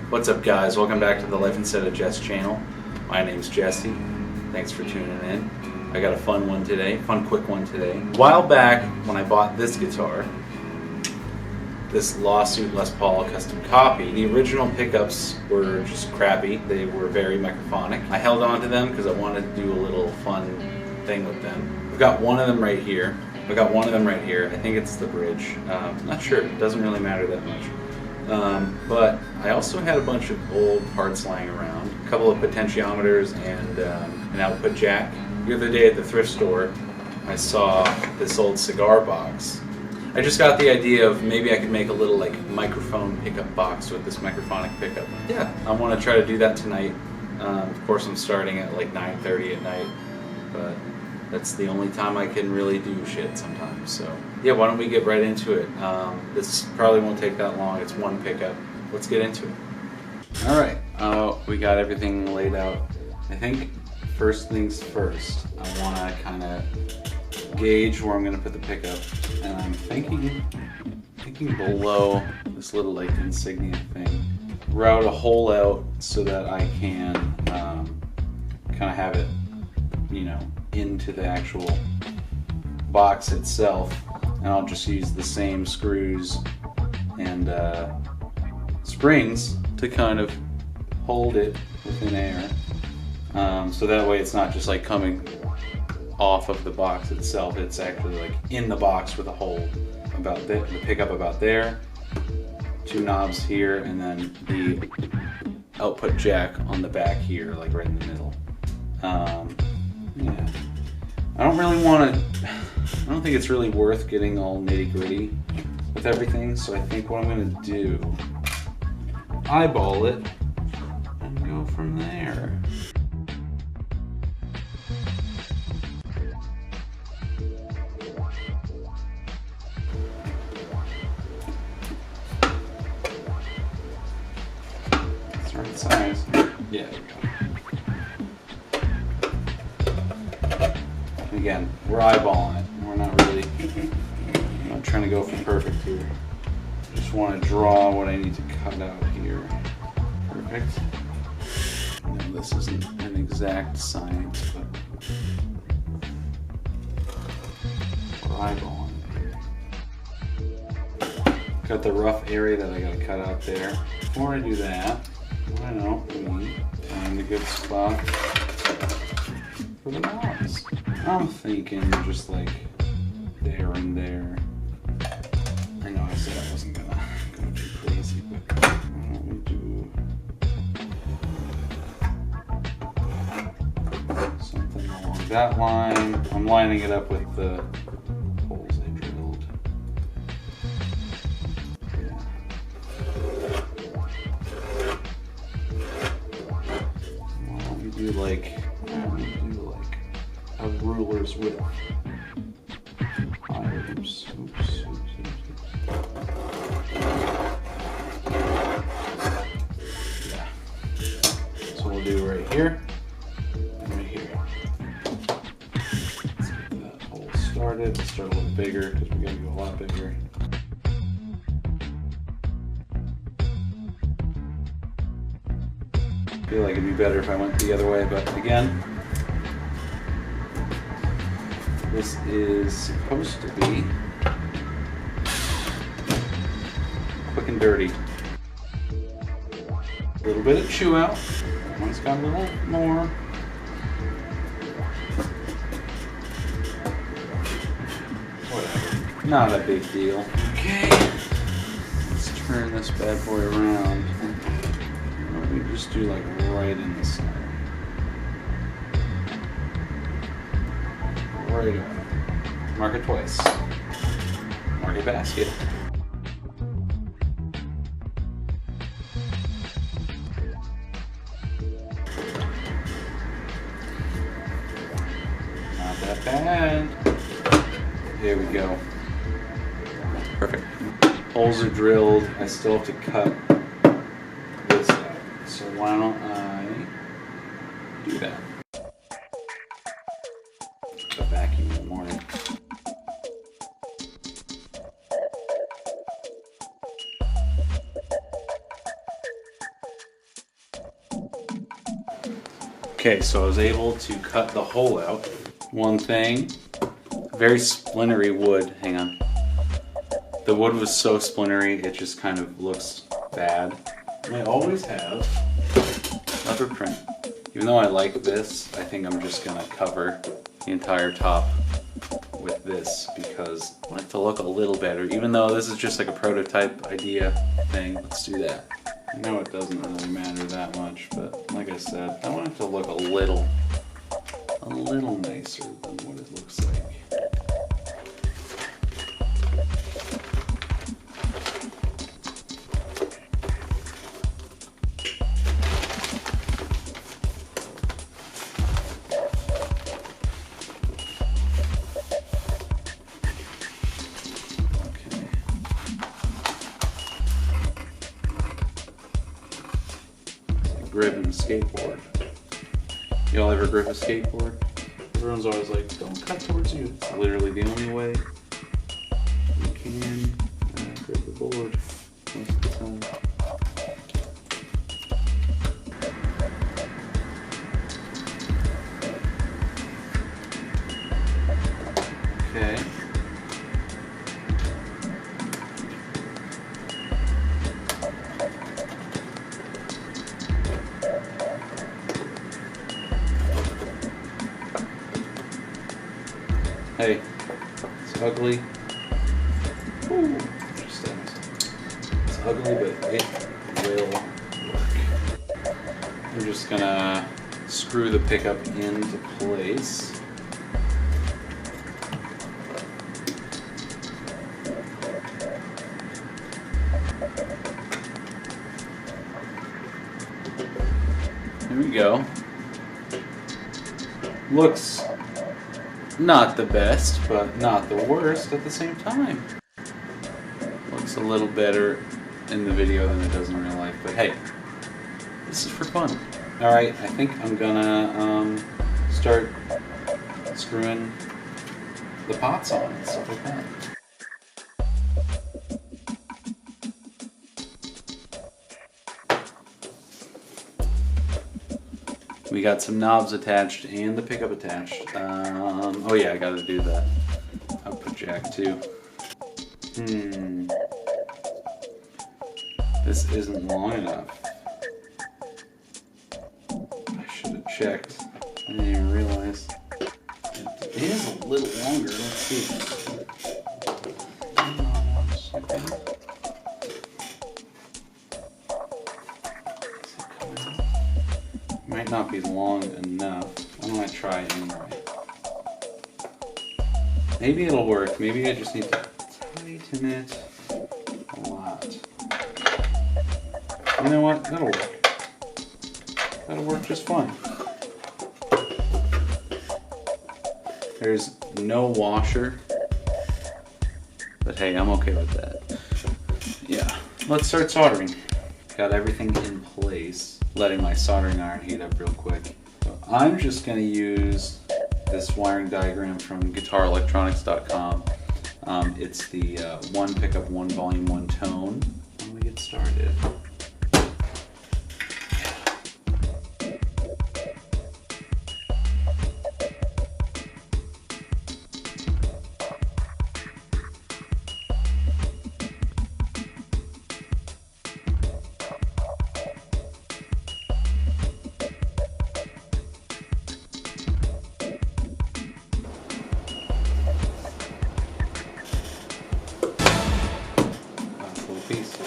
What's up, guys? Welcome back to the Life Instead of Jess channel. My name's Jesse. Thanks for tuning in. I got a fun one today, quick one today. A while back when I bought this guitar, this Lawsuit Les Paul custom copy, the original pickups were just crappy. They were very microphonic. I held on to them because I wanted to do a little fun thing with them. I've got one of them right here. I think it's the bridge. Not sure. It doesn't really matter that much. But I also had a bunch of old parts lying around, a couple of potentiometers and an output jack. The other day at the thrift store, I saw this old cigar box. I just got the idea of maybe I could make a little like microphone pickup box with this microphonic pickup. Yeah, I want to try to do that tonight. Of course, I'm starting at like 9:30 at night, but that's the only time I can really do shit sometimes. So yeah, why don't we get right into it? This probably won't take that long. It's one pickup. Let's get into it. All right, we got everything laid out. I think first things first, I want to kind of gauge where I'm going to put the pickup, and I'm thinking below this little like insignia thing, route a hole out so that I can kind of have it, you know, into the actual box itself, and I'll just use the same screws and springs to kind of hold it within air, so that way it's not just like coming off of the box itself, it's actually like in the box with a hole about the pickup about there, two knobs here, and then the output jack on the back here, like right in the middle. Yeah, I don't think it's really worth getting all nitty gritty with everything, so I think what I'm gonna do, eyeball it and go from there. That's the right size. Yeah, there we go. Again, we're eyeballing it. We're not really, I'm not trying to go for perfect here. Just want to draw what I need to cut out here. Perfect. No, this isn't an exact science, but we're eyeballing it. Got the rough area that I got to cut out there. Before I do that, I know, find a good spot for the knobs. I'm thinking just like there and there. I know I said I wasn't gonna go too crazy, but why don't we do something along that line? I'm lining it up with the holes I drilled. Yeah. Why don't we do like a ruler's width. Oops. Yeah. So we'll do right here and right here. Let's get that hole started. Let's start a little bigger because we gotta go a lot bigger. I feel like it'd be better if I went the other way, but again, this is supposed to be quick and dirty. A little bit of chew out. That one's got a little more. Whatever. Not a big deal. Okay. Let's turn this bad boy around. We just do like right in the center. Right away. Mark it twice. Mark a basket. Not that bad. There we go. Perfect. Holes are drilled. I still have to cut this out. So why don't I do that? The vacuum in the morning. Okay, so I was able to cut the hole out. One thing, very splintery wood. Hang on. The wood was so splintery, it just kind of looks bad. And I always have leopard print. Even though I like this, I think I'm just gonna cover the entire top with this because I want it to look a little better. Even though this is just like a prototype idea thing, let's do that. I know it doesn't really matter that much, but like I said, I want it to look a little nicer than what it looks like. Gripping a skateboard. Y'all ever grip a skateboard? Everyone's always like, don't cut towards you. It's literally the only way you can grip the board most of the time. Okay. Hey, it's ugly. Ooh, it's ugly, but it will work. I'm just gonna screw the pickup into place. There we go. Looks not the best, but not the worst at the same time. Looks a little better in the video than it does in real life, but hey, this is for fun. Alright, I think I'm gonna start screwing the pots on and stuff like that. We got some knobs attached and the pickup attached. Oh yeah, I gotta do that output jack too. This isn't long enough. I should have checked. I didn't even realize. It is a little longer. Let's see. Might not be long enough. I'm gonna try anyway. Maybe it'll work. Maybe I just need to tighten it a lot. You know what? That'll work. That'll work just fine. There's no washer, but hey, I'm okay with that. Yeah, let's start soldering. Got everything in place. Letting my soldering iron heat up real quick. So I'm just going to use this wiring diagram from guitarelectronics.com. It's the one pickup, one volume, one tone. When we get started. Piece.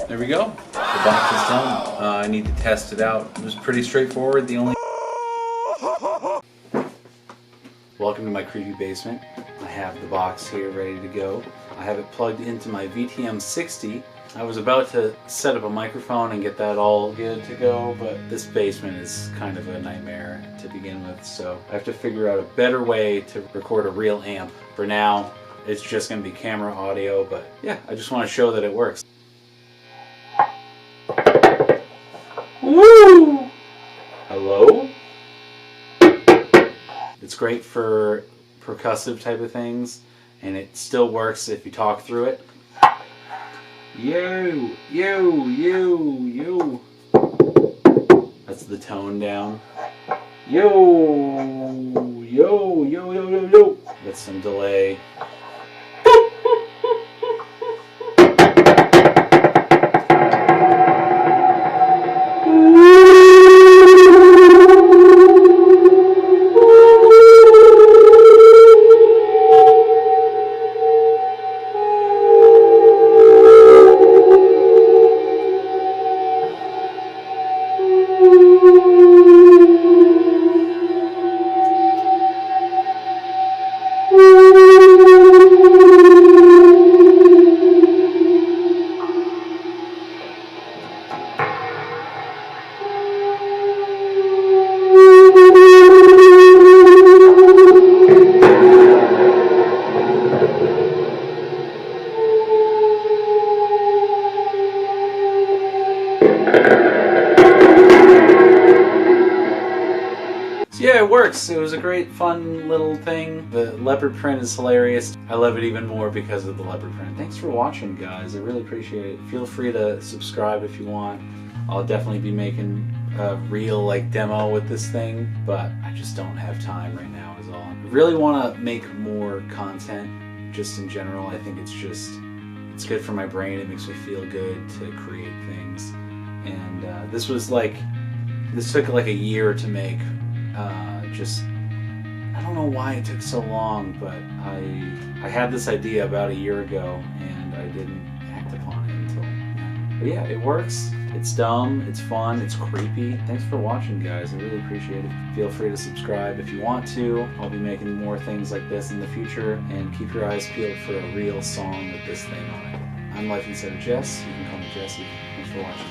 There we go. The box is done. I need to test it out. It was pretty straightforward. Welcome to my creepy basement. I have the box here ready to go. I have it plugged into my VTM60. I was about to set up a microphone and get that all good to go, but this basement is kind of a nightmare to begin with, so I have to figure out a better way to record a real amp. For now, it's just going to be camera audio, but yeah, I just want to show that it works. It's great for percussive type of things, and it still works if you talk through it. Yo, yo, yo, yo. That's the tone down. Yo, yo, yo, yo, yo, yo. With some delay. Yeah, it works. It was a great, fun little thing. The leopard print is hilarious. I love it even more because of the leopard print. Thanks for watching, guys. I really appreciate it. Feel free to subscribe if you want. I'll definitely be making a real demo with this thing, but I just don't have time right now is all. I really want to make more content just in general. I think it's good for my brain. It makes me feel good to create things. And this took like a year to make. I don't know why it took so long, but I had this idea about a year ago and I didn't act upon it until. But yeah, it works. It's dumb, it's fun, it's creepy. Thanks for watching, guys. I really appreciate it. Feel free to subscribe if you want to. I'll be making more things like this in the future, and keep your eyes peeled for a real song with this thing on it. I'm Life Instead of Jess. You can call me Jesse. Thanks for watching.